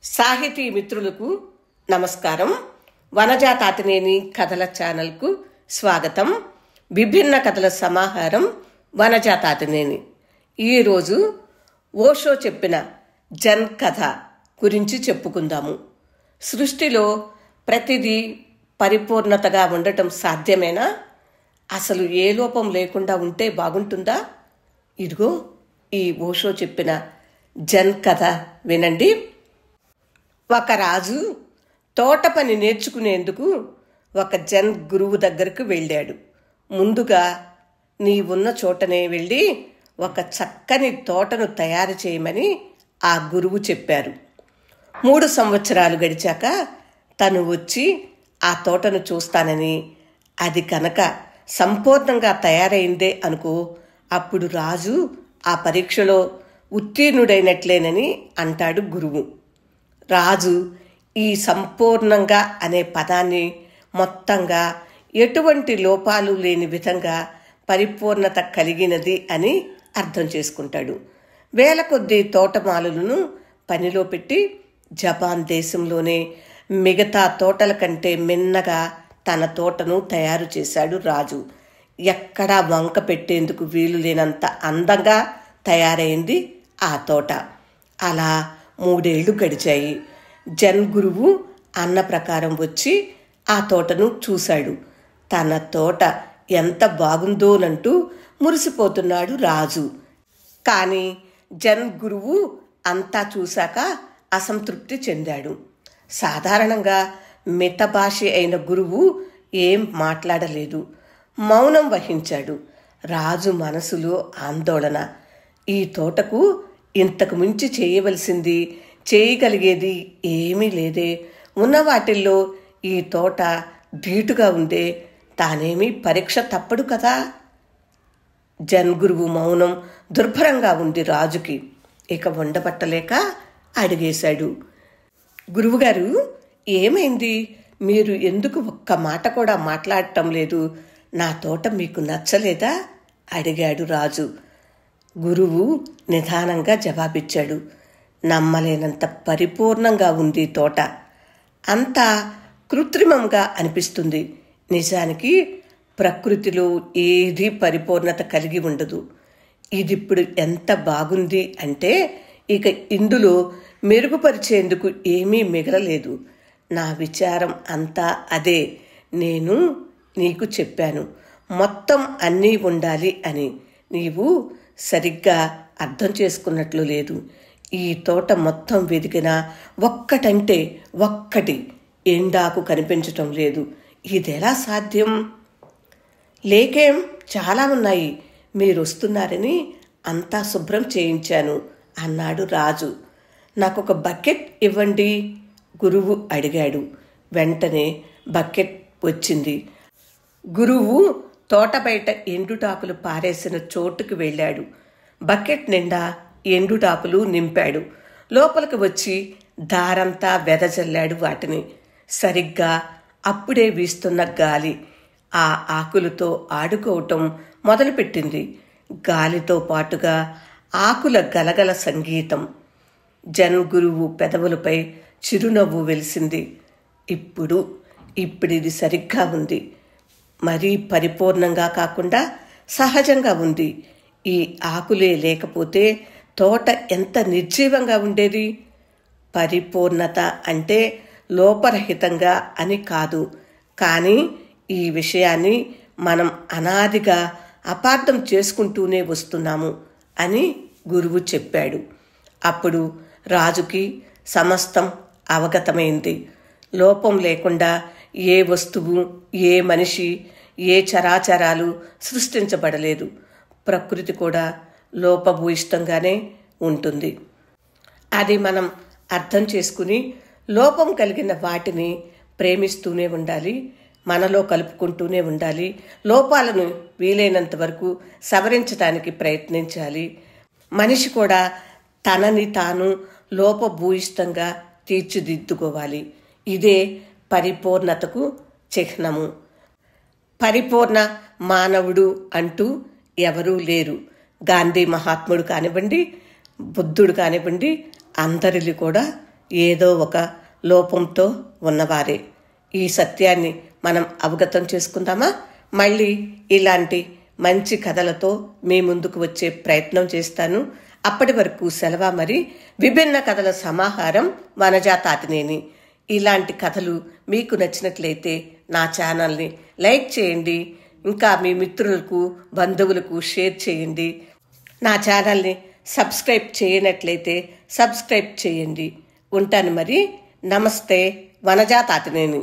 సాహితీ మిత్రులకు నమస్కారం. వనజా తాతినేని కథల ఛానల్కు స్వాగతం. విభిన్న కథల సమాహారం వనజా తాతినేని. ఈరోజు ఓషో చెప్పిన జన్ కథ గురించి చెప్పుకుందాము. సృష్టిలో ప్రతిదీ పరిపూర్ణతగా ఉండటం సాధ్యమేనా? అసలు ఏ లోపం లేకుండా ఉంటే బాగుంటుందా? ఇదిగో ఈ ఓషో చెప్పిన జన్ కథ వినండి. ఒక రాజు తోట పని నేర్చుకునేందుకు ఒక జన్ గురువు దగ్గరకు వెళ్ళాడు. ముందుగా నీవున్న చోటనే వెళ్ళి ఒక చక్కని తోటను తయారు చేయమని ఆ గురువు చెప్పారు. 3 సంవత్సరాలు గడిచాక తను వచ్చి ఆ తోటను చూస్తానని, అది కనుక సంపూర్ణంగా తయారైందే అనుకో, అప్పుడు రాజు ఆ పరీక్షలో ఉత్తీర్ణుడైనట్లేనని అంటాడు గురువు. రాజు ఈ సంపూర్ణంగా అనే పదాన్ని మొత్తంగా ఎటువంటి లోపాలు లేని విధంగా పరిపూర్ణత కలిగినది అని అర్థం చేసుకుంటాడు. వేల కొద్దీ తోటమాలులను పనిలో పెట్టి జపాన్ దేశంలోనే మిగతా తోటల కంటే మిన్నగా తన తోటను తయారు చేశాడు రాజు. ఎక్కడా వంక పెట్టేందుకు వీలు లేనంత అందంగా తయారైంది ఆ తోట. అలా 3 ఏళ్లు గడిచాయి. జన్ గురువు అన్న ప్రకారం వచ్చి ఆ తోటను చూశాడు. తన తోట ఎంత బాగుందోనంటూ మురిసిపోతున్నాడు రాజు. కానీ జన్ గురువు అంతా చూశాక అసంతృప్తి చెందాడు. సాధారణంగా మితభాషి అయిన గురువు ఏం మాట్లాడలేదు, మౌనం వహించాడు. రాజు మనసులో ఆందోళన. ఈ తోటకు ఇంతకు మించి చేయవలసింది, చేయగలిగేది ఏమీ లేదే. ఉన్న వాటిల్లో ఈ తోట ధీటుగా ఉందే, తానేమీ పరీక్ష తప్పడు కదా. జన్ గురువు మౌనం దుర్భరంగా ఉంది రాజుకి. ఇక ఉండబట్టలేక అడిగేశాడు. గురువుగారు, ఏమైంది? మీరు ఎందుకు ఒక్క మాట కూడా మాట్లాడటం లేదు? నా తోట మీకు నచ్చలేదా? అడిగాడు రాజు. గురువు నిదానంగా జవాబిచ్చాడు. నమ్మలేనంత పరిపూర్ణంగా ఉంది తోట. అంతా కృత్రిమంగా అనిపిస్తుంది. నిజానికి ప్రకృతిలో ఏదీ పరిపూర్ణత కలిగి ఉండదు. ఇదిప్పుడు ఎంత బాగుంది అంటే ఇక ఇందులో మెరుగుపరిచేందుకు ఏమీ మిగలలేదు. నా విచారం అంతా అదే. నేను నీకు చెప్పాను, మొత్తం అన్నీ ఉండాలి అని. నీవు సరిగ్గా అర్థం చేసుకున్నట్లు లేదు. ఈ తోట మొత్తం వెతికినా ఒక్కటంటే ఒక్కటి ఎండాకు కనిపించటం లేదు. ఇదెలా సాధ్యం? లేకేం, చాలా ఉన్నాయి. మీరు వస్తున్నారని అంతా శుభ్రం చేయించాను అన్నాడు రాజు. నాకొక బకెట్ ఇవ్వండి, గురువు అడిగాడు. వెంటనే బకెట్ వచ్చింది. గురువు తోట బయట ఎండుటాకులు పారేసిన చోటుకు వెళ్ళాడు. బకెట్ నిండా ఎండుటాకులు నింపాడు. లోపలికి వచ్చి దారంతా వెదజల్లాడు వాటిని. సరిగ్గా అప్పుడే వీస్తున్న గాలి ఆ ఆకులతో ఆడుకోవటం మొదలుపెట్టింది. గాలితో పాటుగా ఆకుల గలగల సంగీతం. జన్ గురువు పెదవులపై చిరునవ్వు వెలిసింది. ఇప్పుడిది సరిగ్గా ఉంది. మరీ పరిపూర్ణంగా కాకుండా సహజంగా ఉంది. ఈ ఆకులే లేకపోతే తోట ఎంత నిర్జీవంగా ఉండేది. పరిపూర్ణత అంటే లోపరహితంగా అని కాదు, కానీ ఈ విషయాన్ని మనం అనాదిగా అపార్థం చేసుకుంటూనే వస్తున్నాము అని గురువు చెప్పాడు. అప్పుడు రాజుకి సమస్తం అవగతమైంది. లోపం లేకుండా ఏ వస్తువు, ఏ మనిషి, ఏ చరాచరాలు సృష్టించబడలేదు. ప్రకృతి కూడా లోపభూయిష్టంగానే ఉంటుంది. అది మనం అర్థం చేసుకుని లోపం కలిగిన వాటిని ప్రేమిస్తూనే ఉండాలి, మనలో కలుపుకుంటూనే ఉండాలి. లోపాలను వీలైనంత వరకు సవరించడానికి ప్రయత్నించాలి. మనిషి కూడా తనని తాను లోపభూయిష్టంగా తీర్చిదిద్దుకోవాలి. ఇదే పరిపూర్ణతకు చిహ్నము. పరిపూర్ణ మానవుడు అంటూ ఎవరూ లేరు. గాంధీ మహాత్ముడు కానివ్వండి, బుద్ధుడు కానివ్వండి, అందరిది కూడా ఏదో ఒక లోపంతో ఉన్నవారే. ఈ సత్యాన్ని మనం అవగతం చేసుకుందామా? మళ్ళీ ఇలాంటి మంచి కథలతో మీ ముందుకు వచ్చే ప్రయత్నం చేస్తాను. అప్పటి వరకు సెలవు. మరి విభిన్న కథల సమాహారం వనజా తాతినేని. ఇలాంటి కథలు మీకు నచ్చినట్లయితే నా ఛానల్ని లైక్ చేయండి. ఇంకా మీ మిత్రులకు, బంధువులకు షేర్ చేయండి. నా ఛానల్ని సబ్స్క్రైబ్ చేయనట్లయితే సబ్స్క్రైబ్ చేయండి. ఉంటాను మరి. నమస్తే. వనజా తాతినేని.